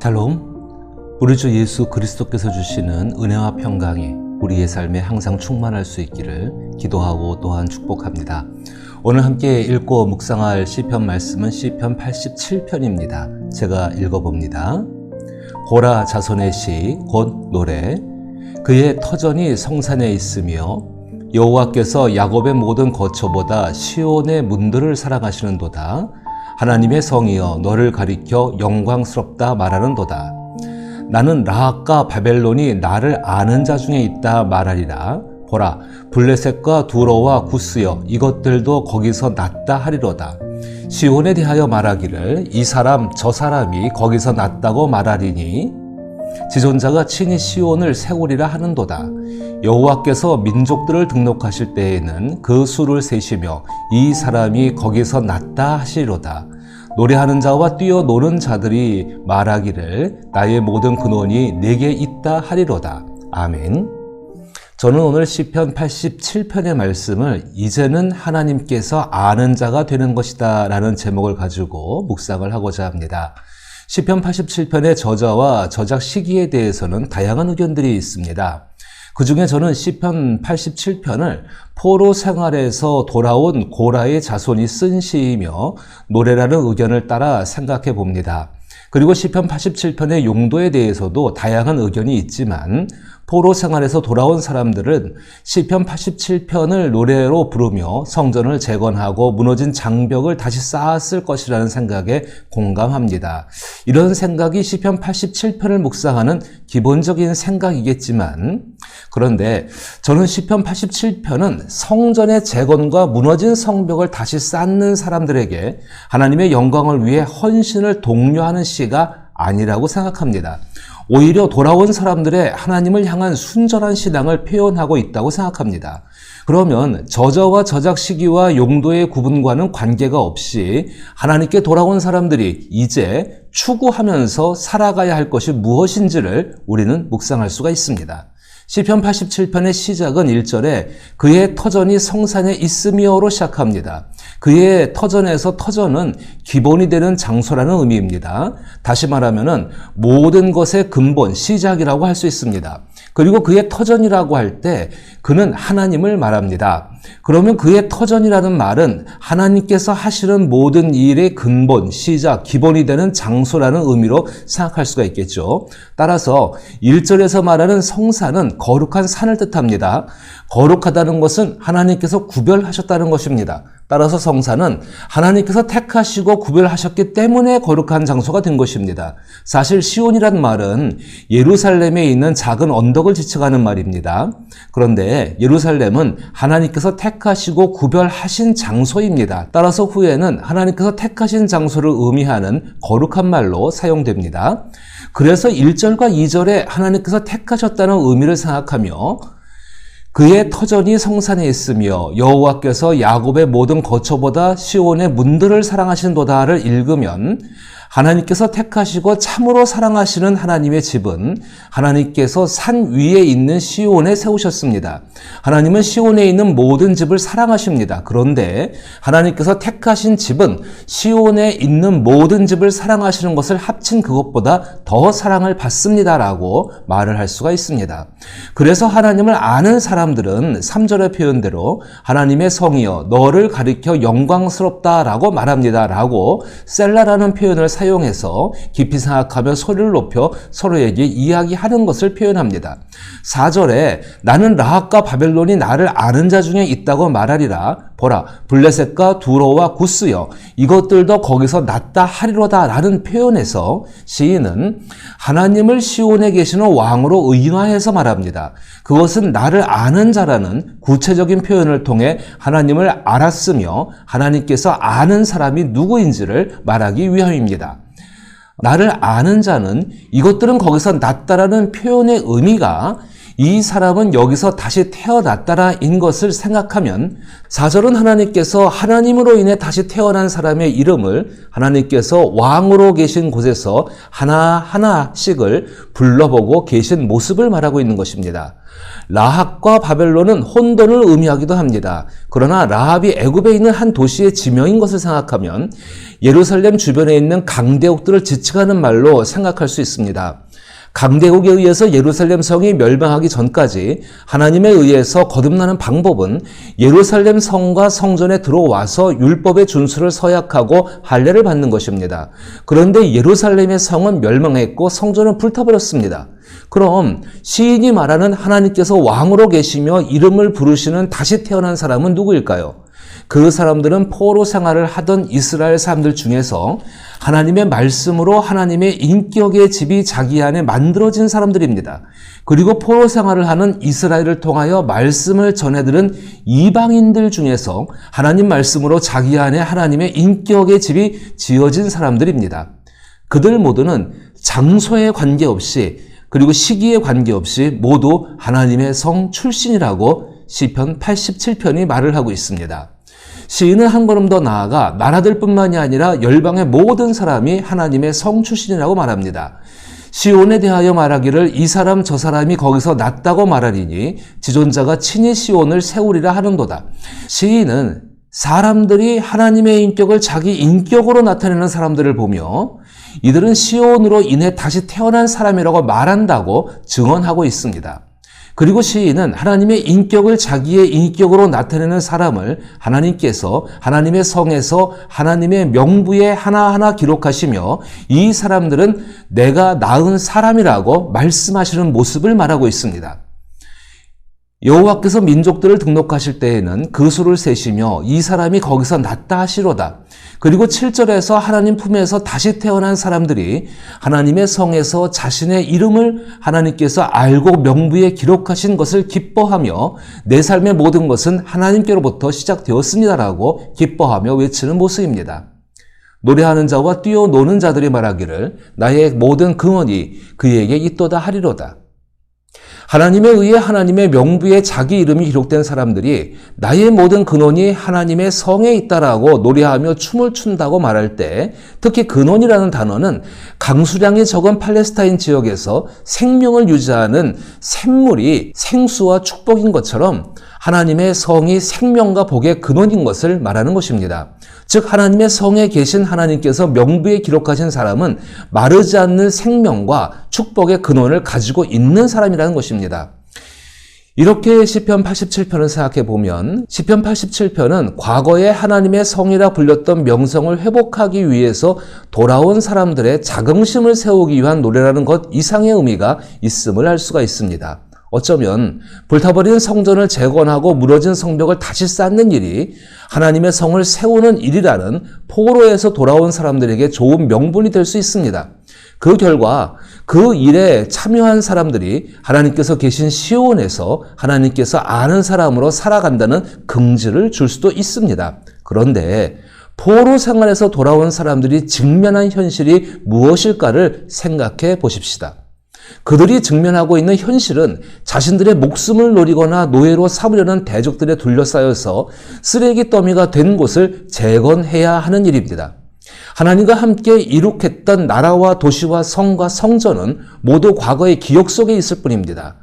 샬롬, 우리 주 예수 그리스도께서 주시는 은혜와 평강이 우리의 삶에 항상 충만할 수 있기를 기도하고 또한 축복합니다. 오늘 함께 읽고 묵상할 시편 말씀은 시편 87편입니다. 제가 읽어봅니다. 고라 자손의 시, 곧 노래. 그의 터전이 성산에 있으며 여호와께서 야곱의 모든 거처보다 시온의 문들을 사랑하시는도다. 하나님의 성이여 너를 가리켜 영광스럽다 말하는도다. 나는 라합과 바벨론이 나를 아는 자 중에 있다 말하리라. 보라, 블레셋과 두로와 구스여 이것들도 거기서 났다 하리로다. 시온에 대하여 말하기를 이 사람 저 사람이 거기서 났다고 말하리니 지존자가 친히 시온을 세우리라 하는도다. 여호와께서 민족들을 등록하실 때에는 그 수를 세시며 이 사람이 거기서 났다 하시리로다. 노래하는 자와 뛰어노는 자들이 말하기를 나의 모든 근원이 내게 있다 하리로다. 아멘. 저는 오늘 시편 87편의 말씀을 이제는 하나님께서 아는 자가 되는 것이다 라는 제목을 가지고 묵상을 하고자 합니다. 시편 87편의 저자와 저작 시기에 대해서는 다양한 의견들이 있습니다. 그 중에 저는 시편 87편을 포로 생활에서 돌아온 고라의 자손이 쓴 시이며 노래라는 의견을 따라 생각해 봅니다. 그리고 시편 87편의 용도에 대해서도 다양한 의견이 있지만 포로 생활에서 돌아온 사람들은 시편 87편을 노래로 부르며 성전을 재건하고 무너진 장벽을 다시 쌓았을 것이라는 생각에 공감합니다. 이런 생각이 시편 87편을 묵상하는 기본적인 생각이겠지만 그런데 저는 시편 87편은 성전의 재건과 무너진 성벽을 다시 쌓는 사람들에게 하나님의 영광을 위해 헌신을 독려하는 시가 아니라고 생각합니다. 오히려 돌아온 사람들의 하나님을 향한 순전한 신앙을 표현하고 있다고 생각합니다. 그러면 저자와 저작 시기와 용도의 구분과는 관계가 없이 하나님께 돌아온 사람들이 이제 추구하면서 살아가야 할 것이 무엇인지를 우리는 묵상할 수가 있습니다. 시편 87편의 시작은 1절에 그의 터전이 성산에 있으며로 시작합니다. 그의 터전에서 터전은 기본이 되는 장소라는 의미입니다. 다시 말하면은 모든 것의 근본, 시작이라고 할 수 있습니다. 그리고 그의 터전이라고 할 때 그는 하나님을 말합니다. 그러면 그의 터전이라는 말은 하나님께서 하시는 모든 일의 근본, 시작, 기본이 되는 장소라는 의미로 생각할 수가 있겠죠. 따라서 1절에서 말하는 성산은 거룩한 산을 뜻합니다. 거룩하다는 것은 하나님께서 구별하셨다는 것입니다. 따라서 성산은 하나님께서 택하시고 구별하셨기 때문에 거룩한 장소가 된 것입니다. 사실 시온이란 말은 예루살렘에 있는 작은 언덕을 지칭하는 말입니다. 그런데 예루살렘은 하나님께서 택하시고 구별하신 장소입니다. 따라서 후에는 하나님께서 택하신 장소를 의미하는 거룩한 말로 사용됩니다. 그래서 1절과 2절에 하나님께서 택하셨다는 의미를 생각하며 그의 터전이 성산에 있으며 여호와께서 야곱의 모든 거처보다 시온의 문들을 사랑하신도다를 읽으면 하나님께서 택하시고 참으로 사랑하시는 하나님의 집은 하나님께서 산 위에 있는 시온에 세우셨습니다. 하나님은 시온에 있는 모든 집을 사랑하십니다. 그런데 하나님께서 택하신 집은 시온에 있는 모든 집을 사랑하시는 것을 합친 그것보다 더 사랑을 받습니다라고 말을 할 수가 있습니다. 그래서 하나님을 아는 사람들은 3절의 표현대로 하나님의 성이여 너를 가리켜 영광스럽다라고 말합니다라고 셀라라는 표현을 사용해서 깊이 생각하며 소리를 높여 서로에게 이야기하는 것을 표현합니다. 4절에 나는 라합과 바벨론이 나를 아는 자 중에 있다고 말하리라. 보라, 블레셋과 두로와 구스여 이것들도 거기서 났다 하리로다 라는 표현에서 시인은 하나님을 시온에 계시는 왕으로 의인화해서 말합니다. 그것은 나를 아는 자라는 구체적인 표현을 통해 하나님을 알았으며 하나님께서 아는 사람이 누구인지를 말하기 위함입니다. 나를 아는 자는 이것들은 거기서 났다라는 표현의 의미가 이 사람은 여기서 다시 태어났다라인 것을 생각하면 4절은 하나님께서 하나님으로 인해 다시 태어난 사람의 이름을 하나님께서 왕으로 계신 곳에서 하나하나씩을 불러보고 계신 모습을 말하고 있는 것입니다. 라합과 바벨론은 혼돈을 의미하기도 합니다. 그러나 라합이 애굽에 있는 한 도시의 지명인 것을 생각하면 예루살렘 주변에 있는 강대국들을 지칭하는 말로 생각할 수 있습니다. 강대국에 의해서 예루살렘 성이 멸망하기 전까지 하나님에 의해서 거듭나는 방법은 예루살렘 성과 성전에 들어와서 율법의 준수를 서약하고 할례를 받는 것입니다. 그런데 예루살렘의 성은 멸망했고 성전은 불타버렸습니다. 그럼 시인이 말하는 하나님께서 왕으로 계시며 이름을 부르시는 다시 태어난 사람은 누구일까요? 그 사람들은 포로 생활을 하던 이스라엘 사람들 중에서 하나님의 말씀으로 하나님의 인격의 집이 자기 안에 만들어진 사람들입니다. 그리고 포로 생활을 하는 이스라엘을 통하여 말씀을 전해들은 이방인들 중에서 하나님 말씀으로 자기 안에 하나님의 인격의 집이 지어진 사람들입니다. 그들 모두는 장소에 관계없이 그리고 시기에 관계없이 모두 하나님의 성 출신이라고 시편 87편이 말을 하고 있습니다. 시인은 한 걸음 더 나아가 나라들뿐만이 아니라 열방의 모든 사람이 하나님의 성 출신이라고 말합니다. 시온에 대하여 말하기를 이 사람 저 사람이 거기서 났다고 말하리니 지존자가 친히 시온을 세우리라 하는도다. 시인은 사람들이 하나님의 인격을 자기 인격으로 나타내는 사람들을 보며 이들은 시온으로 인해 다시 태어난 사람이라고 말한다고 증언하고 있습니다. 그리고 시인은 하나님의 인격을 자기의 인격으로 나타내는 사람을 하나님께서 하나님의 성에서 하나님의 명부에 하나하나 기록하시며 이 사람들은 내가 낳은 사람이라고 말씀하시는 모습을 말하고 있습니다. 여호와께서 민족들을 등록하실 때에는 그 수를 세시며 이 사람이 거기서 났다 하시로다. 그리고 7절에서 하나님 품에서 다시 태어난 사람들이 하나님의 성에서 자신의 이름을 하나님께서 알고 명부에 기록하신 것을 기뻐하며 내 삶의 모든 것은 하나님께로부터 시작되었습니다라고 기뻐하며 외치는 모습입니다. 노래하는 자와 뛰어노는 자들이 말하기를 나의 모든 근원이 그에게 있도다 하리로다. 하나님에 의해 하나님의 명부에 자기 이름이 기록된 사람들이 나의 모든 근원이 하나님의 성에 있다라고 노래하며 춤을 춘다고 말할 때 특히 근원이라는 단어는 강수량이 적은 팔레스타인 지역에서 생명을 유지하는 샘물이 생수와 축복인 것처럼 하나님의 성이 생명과 복의 근원인 것을 말하는 것입니다. 즉 하나님의 성에 계신 하나님께서 명부에 기록하신 사람은 마르지 않는 생명과 축복의 근원을 가지고 있는 사람이라는 것입니다. 이렇게 시편 87편을 생각해 보면 시편 87편은 과거에 하나님의 성이라 불렸던 명성을 회복하기 위해서 돌아온 사람들의 자긍심을 세우기 위한 노래라는 것 이상의 의미가 있음을 알 수가 있습니다. 어쩌면 불타버린 성전을 재건하고 무너진 성벽을 다시 쌓는 일이 하나님의 성을 세우는 일이라는 포로에서 돌아온 사람들에게 좋은 명분이 될 수 있습니다. 그 결과 그 일에 참여한 사람들이 하나님께서 계신 시온에서 하나님께서 아는 사람으로 살아간다는 긍지를 줄 수도 있습니다. 그런데 포로 생활에서 돌아온 사람들이 직면한 현실이 무엇일까를 생각해 보십시다. 그들이 직면하고 있는 현실은 자신들의 목숨을 노리거나 노예로 삼으려는 대적들에 둘러싸여서 쓰레기 더미가 된 곳을 재건해야 하는 일입니다. 하나님과 함께 이룩했던 나라와 도시와 성과 성전은 모두 과거의 기억 속에 있을 뿐입니다.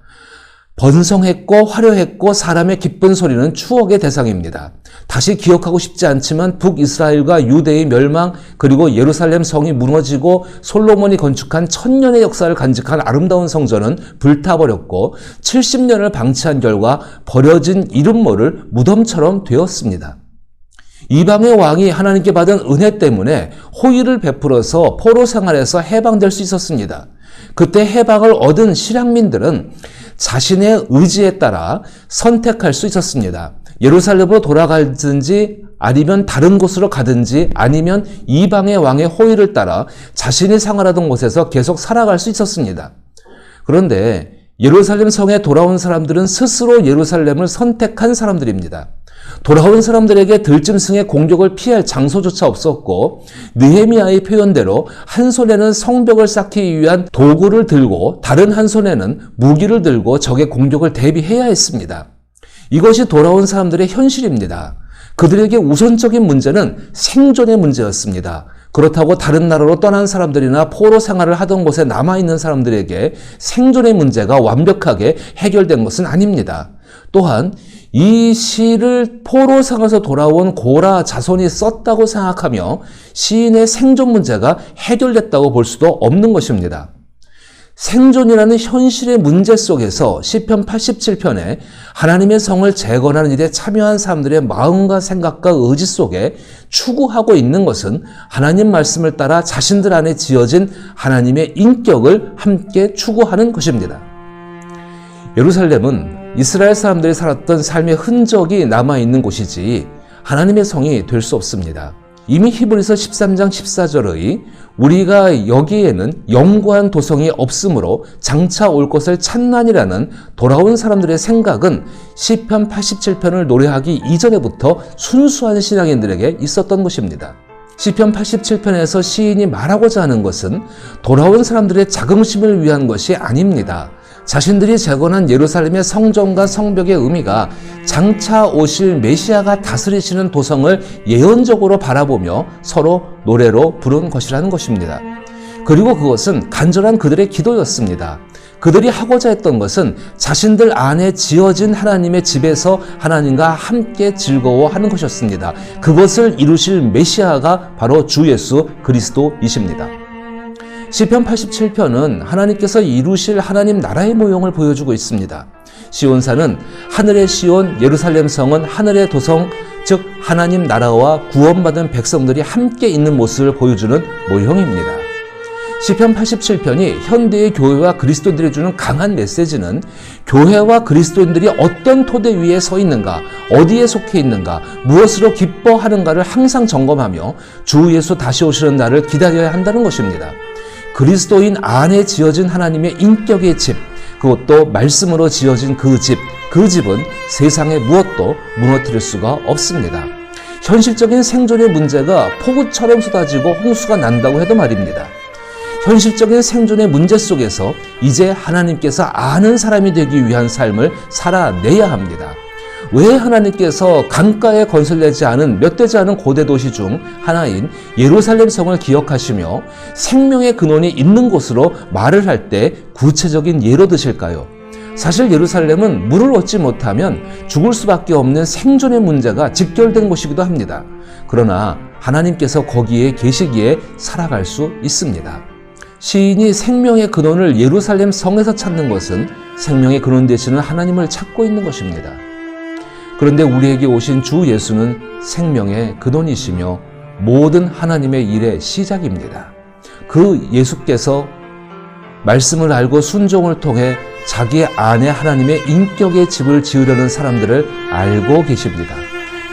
번성했고 화려했고 사람의 기쁜 소리는 추억의 대상입니다. 다시 기억하고 싶지 않지만 북이스라엘과 유대의 멸망 그리고 예루살렘 성이 무너지고 솔로몬이 건축한 1000년의 역사를 간직한 아름다운 성전은 불타버렸고 70년을 방치한 결과 버려진 이름 모를 무덤처럼 되었습니다. 이방의 왕이 하나님께 받은 은혜 때문에 호의를 베풀어서 포로 생활에서 해방될 수 있었습니다. 그때 해방을 얻은 실향민들은 자신의 의지에 따라 선택할 수 있었습니다. 예루살렘으로 돌아가든지 아니면 다른 곳으로 가든지 아니면 이방의 왕의 호의를 따라 자신이 생활하던 곳에서 계속 살아갈 수 있었습니다. 그런데 예루살렘 성에 돌아온 사람들은 스스로 예루살렘을 선택한 사람들입니다. 돌아온 사람들에게 들짐승의 공격을 피할 장소조차 없었고 느헤미야의 표현대로 한 손에는 성벽을 쌓기 위한 도구를 들고 다른 한 손에는 무기를 들고 적의 공격을 대비해야 했습니다. 이것이 돌아온 사람들의 현실입니다. 그들에게 우선적인 문제는 생존의 문제였습니다. 그렇다고 다른 나라로 떠난 사람들이나 포로 생활을 하던 곳에 남아있는 사람들에게 생존의 문제가 완벽하게 해결된 것은 아닙니다. 또한 이 시를 포로 생활에서 돌아온 고라 자손이 썼다고 생각하며 시인의 생존 문제가 해결됐다고 볼 수도 없는 것입니다. 생존이라는 현실의 문제 속에서 시편 87편에 하나님의 성을 재건하는 일에 참여한 사람들의 마음과 생각과 의지 속에 추구하고 있는 것은 하나님 말씀을 따라 자신들 안에 지어진 하나님의 인격을 함께 추구하는 것입니다. 예루살렘은 이스라엘 사람들이 살았던 삶의 흔적이 남아있는 곳이지 하나님의 성이 될 수 없습니다. 이미 히브리서 13장 14절의 우리가 여기에는 영구한 도성이 없으므로 장차 올 것을 찾나니라는 돌아온 사람들의 생각은 시편 87편을 노래하기 이전에부터 순수한 신앙인들에게 있었던 것입니다. 시편 87편에서 시인이 말하고자 하는 것은 돌아온 사람들의 자긍심을 위한 것이 아닙니다. 자신들이 재건한 예루살렘의 성전과 성벽의 의미가 장차 오실 메시아가 다스리시는 도성을 예언적으로 바라보며 서로 노래로 부른 것이라는 것입니다. 그리고 그것은 간절한 그들의 기도였습니다. 그들이 하고자 했던 것은 자신들 안에 지어진 하나님의 집에서 하나님과 함께 즐거워하는 것이었습니다. 그것을 이루실 메시아가 바로 주 예수 그리스도이십니다. 시편 87편은 하나님께서 이루실 하나님 나라의 모형을 보여주고 있습니다. 시온산은 하늘의 시온, 예루살렘 성은 하늘의 도성, 즉 하나님 나라와 구원받은 백성들이 함께 있는 모습을 보여주는 모형입니다. 시편 87편이 현대의 교회와 그리스도인들이 주는 강한 메시지는 교회와 그리스도인들이 어떤 토대 위에 서 있는가, 어디에 속해 있는가, 무엇으로 기뻐하는가를 항상 점검하며 주 예수 다시 오시는 날을 기다려야 한다는 것입니다. 그리스도인 안에 지어진 하나님의 인격의 집, 그것도 말씀으로 지어진 그 집은 세상의 무엇도 무너뜨릴 수가 없습니다. 현실적인 생존의 문제가 폭우처럼 쏟아지고 홍수가 난다고 해도 말입니다. 현실적인 생존의 문제 속에서 이제 하나님께서 아는 사람이 되기 위한 삶을 살아내야 합니다. 왜 하나님께서 강가에 건설되지 않은 몇 되지 않은 고대 도시 중 하나인 예루살렘 성을 기억하시며 생명의 근원이 있는 곳으로 말을 할 때 구체적인 예로 드실까요? 사실 예루살렘은 물을 얻지 못하면 죽을 수밖에 없는 생존의 문제가 직결된 곳이기도 합니다. 그러나 하나님께서 거기에 계시기에 살아갈 수 있습니다. 시인이 생명의 근원을 예루살렘 성에서 찾는 것은 생명의 근원 되시는 하나님을 찾고 있는 것입니다. 그런데 우리에게 오신 주 예수는 생명의 근원이시며 모든 하나님의 일의 시작입니다. 그 예수께서 말씀을 알고 순종을 통해 자기 안에 하나님의 인격의 집을 지으려는 사람들을 알고 계십니다.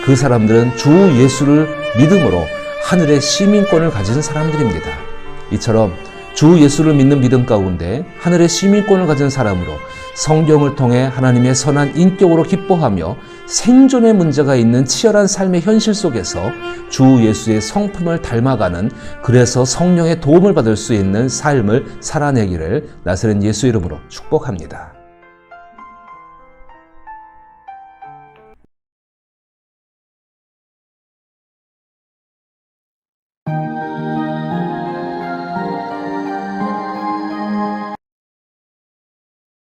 그 사람들은 주 예수를 믿음으로 하늘의 시민권을 가진 사람들입니다. 이처럼 주 예수를 믿는 믿음 가운데 하늘의 시민권을 가진 사람으로 성경을 통해 하나님의 선한 인격으로 기뻐하며 생존의 문제가 있는 치열한 삶의 현실 속에서 주 예수의 성품을 닮아가는, 그래서 성령의 도움을 받을 수 있는 삶을 살아내기를 나사렛 예수 이름으로 축복합니다.